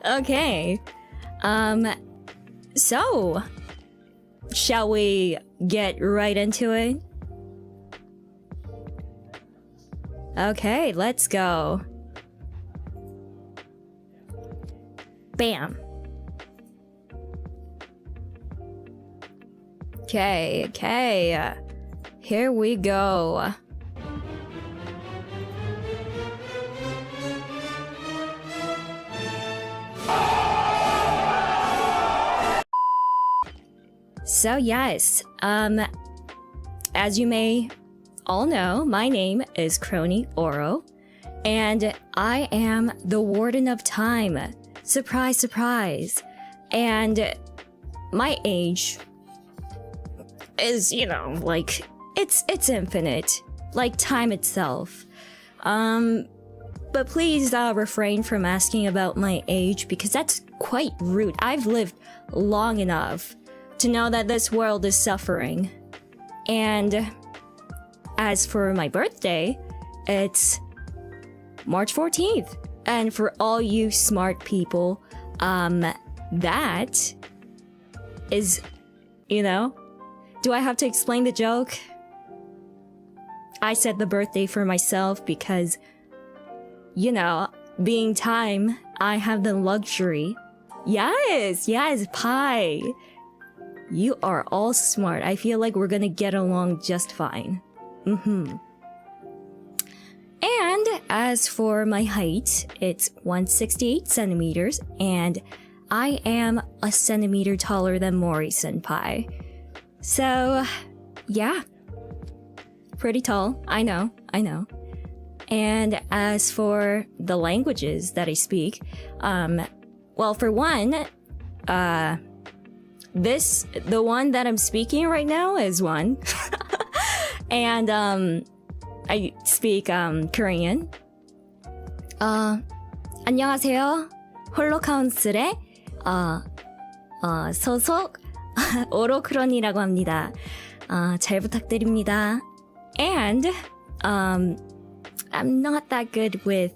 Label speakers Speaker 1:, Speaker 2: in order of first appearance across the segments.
Speaker 1: Okay. So, shall we get right into it? Okay, let's go. Bam. Okay. Here we go. So yes, as you may all know, my name is Crony Oro, and I am the Warden of Time. Surprise, surprise. And my age is, like, it's infinite, like time itself. But please refrain from asking about my age because that's quite rude. I've lived long enough to know that this world is suffering. And as for my birthday, it's March 14th. And for all you smart people, that is, do I have to explain the joke? I said the birthday for myself because, being time, I have the luxury. Yes, pie. You are all smart. I feel like we're gonna get along just fine. And as for my height, it's 168 centimeters, and I am a centimeter taller than Mori-senpai. So, yeah. Pretty tall, I know. And as for the languages that I speak, well, for one, the one that I'm speaking right now is one. And, I speak, Korean. 안녕하세요. 홀로카운슬의, 소속, 오로크론이라고 합니다. 잘 부탁드립니다. And, I'm not that good with,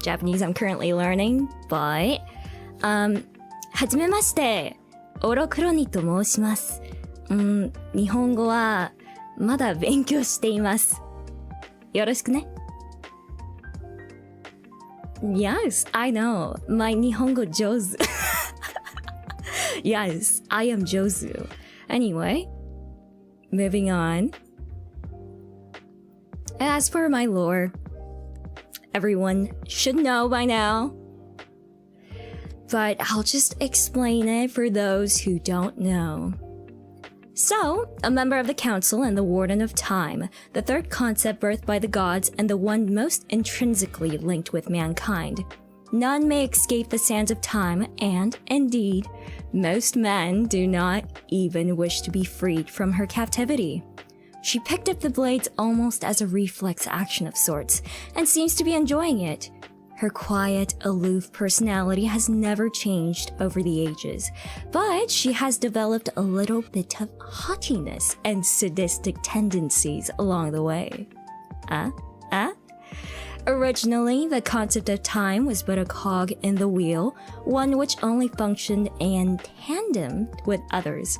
Speaker 1: Japanese. I'm currently learning, but, はじめまして、オロクロニと申します。日本語はまだ勉強しています。よろしくね。Yes, I know. My 日本語上手。Yes, I am 上手. Anyway, moving on. As for my lore, everyone should know by now. But I'll just explain it for those who don't know. So, a member of the council and the warden of time, the third concept birthed by the gods and the one most intrinsically linked with mankind. None may escape the sands of time, and, indeed, most men do not even wish to be freed from her captivity. She picked up the blades almost as a reflex action of sorts, and seems to be enjoying it. Her quiet, aloof personality has never changed over the ages, but she has developed a little bit of haughtiness and sadistic tendencies along the way. Originally, the concept of time was but a cog in the wheel, one which only functioned in tandem with others.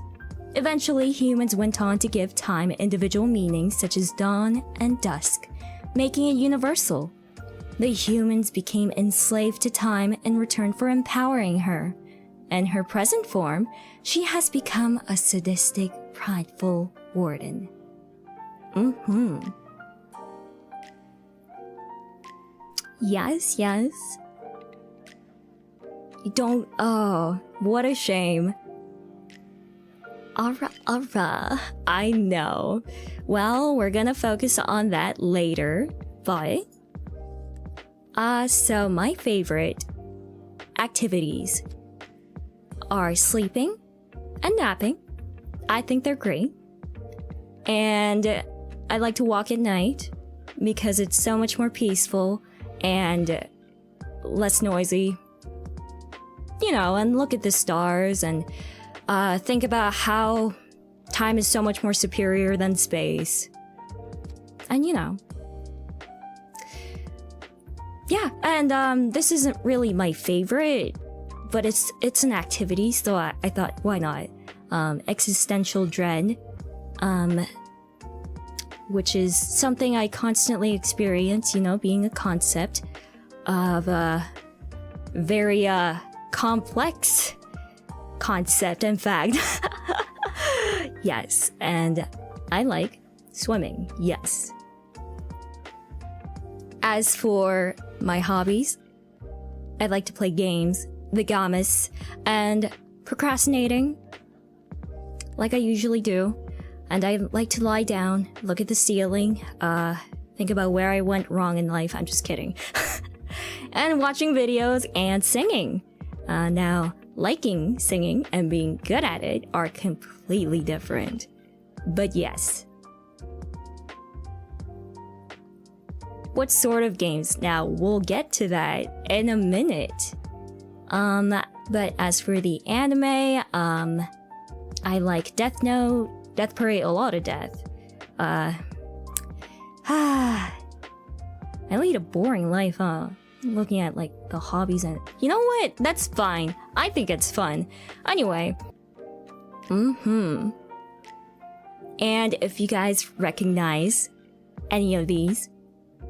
Speaker 1: Eventually, humans went on to give time individual meanings such as dawn and dusk, making it universal. The humans became enslaved to time in return for empowering her. In her present form, she has become a sadistic, prideful warden. Yes. Oh, what a shame. Alright, I know. Well, we're gonna focus on that later, but... So my favorite activities are sleeping and napping. I think they're great. And I like to walk at night because it's so much more peaceful and less noisy. And look at the stars and think about how time is so much more superior than space. And yeah, and this isn't really my favorite but it's an activity, so I thought, why not? Existential dread, which is something I constantly experience, being a concept of a very complex concept, in fact. Yes, and I like swimming, yes. As for my hobbies, I like to play games, the games, and procrastinating, like I usually do. And I like to lie down, look at the ceiling, think about where I went wrong in life. I'm just kidding. And watching videos and singing. Now, liking singing and being good at it are completely different. But yes. What sort of games? Now, we'll get to that in a minute. But as for the anime, I like Death Note, Death Parade, a lot of death. I lead a boring life, huh? Looking at like the hobbies and you know what? That's fine. I think it's fun. Anyway. And if you guys recognize any of these,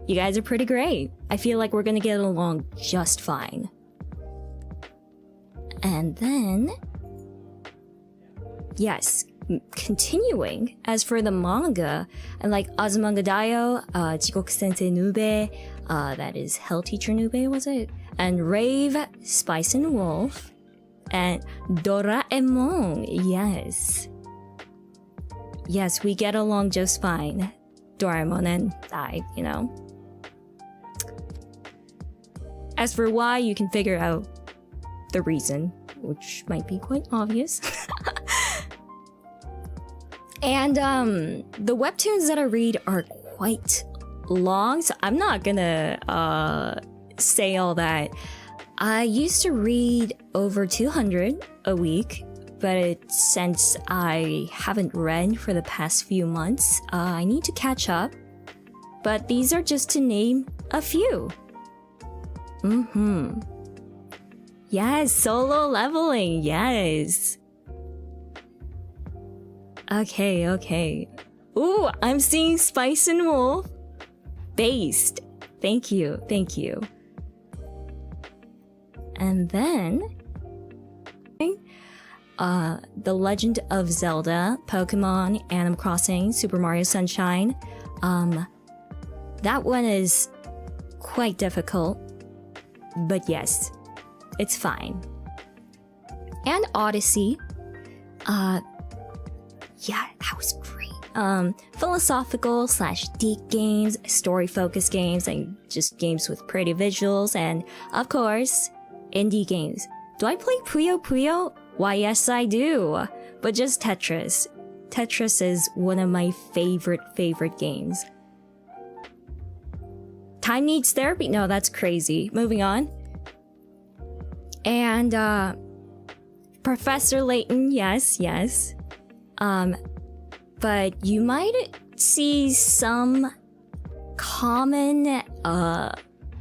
Speaker 1: you guys are pretty great. I feel like we're gonna get along just fine. And then, yes, continuing, as for the manga, I like Azumanga Daioh, Jigoku Sensei Nube, that is Hell Teacher Nube, was it? And Rave, Spice and Wolf, and Doraemon, yes. Yes, we get along just fine. Doraemon and I, As for why, you can figure out the reason, which might be quite obvious. And the webtoons that I read are quite long, so I'm not gonna say all that. I used to read over 200 a week, but since I haven't read for the past few months, I need to catch up. But these are just to name a few. Yes, Solo Leveling, yes. Okay. Ooh, I'm seeing Spice and Wolf. Based. Thank you. And then, The Legend of Zelda, Pokemon, Animal Crossing, Super Mario Sunshine. That one is quite difficult, but yes, it's fine. And Odyssey. Yeah, that was great. Philosophical / deep games, story-focused games, and just games with pretty visuals, and of course, indie games. Do I play Puyo Puyo? Why, yes, I do. But just Tetris. Tetris is one of my favorite games. Time needs therapy? No, that's crazy. Moving on. And, Professor Layton, yes. But you might see some common,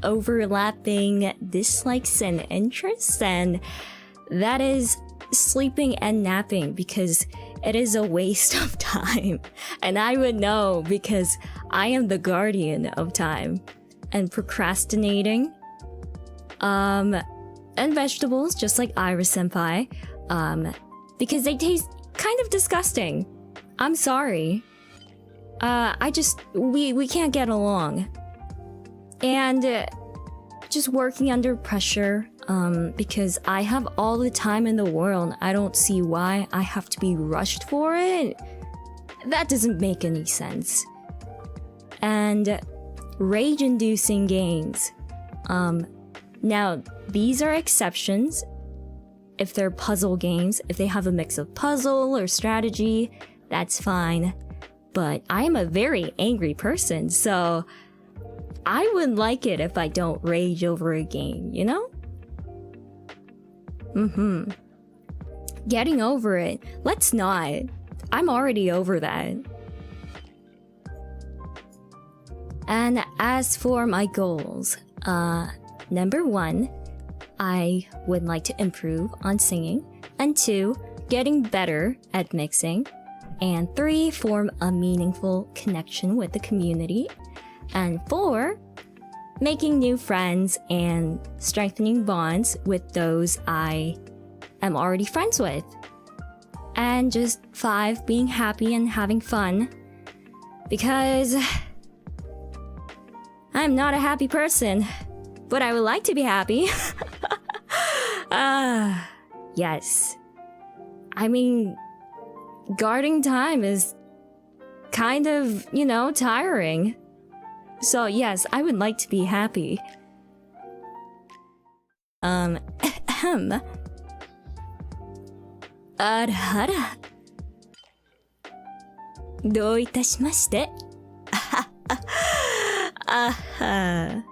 Speaker 1: overlapping dislikes and interests, and that is sleeping and napping, because it is a waste of time. And I would know because I am the guardian of time. And procrastinating, and vegetables, just like Iris Senpai, because they taste kind of disgusting. I'm sorry. We can't get along. And just working under pressure, because I have all the time in the world. I don't see why I have to be rushed for it. That doesn't make any sense. And rage-inducing games. Now, these are exceptions. If they're puzzle games, if they have a mix of puzzle or strategy, that's fine. But I am a very angry person, so I wouldn't like it if I don't rage over a game, you know? Getting over it. Let's not. I'm already over that. And as for my goals, number 1, I would like to improve on singing. And 2, getting better at mixing. And 3, form a meaningful connection with the community. And 4, making new friends and strengthening bonds with those I am already friends with. And just 5, being happy and having fun. Because I'm not a happy person, but I would like to be happy. Yes. I mean, guarding time is kind of, tiring. So yes, I would like to be happy. あらあら。どういたしまして。あは。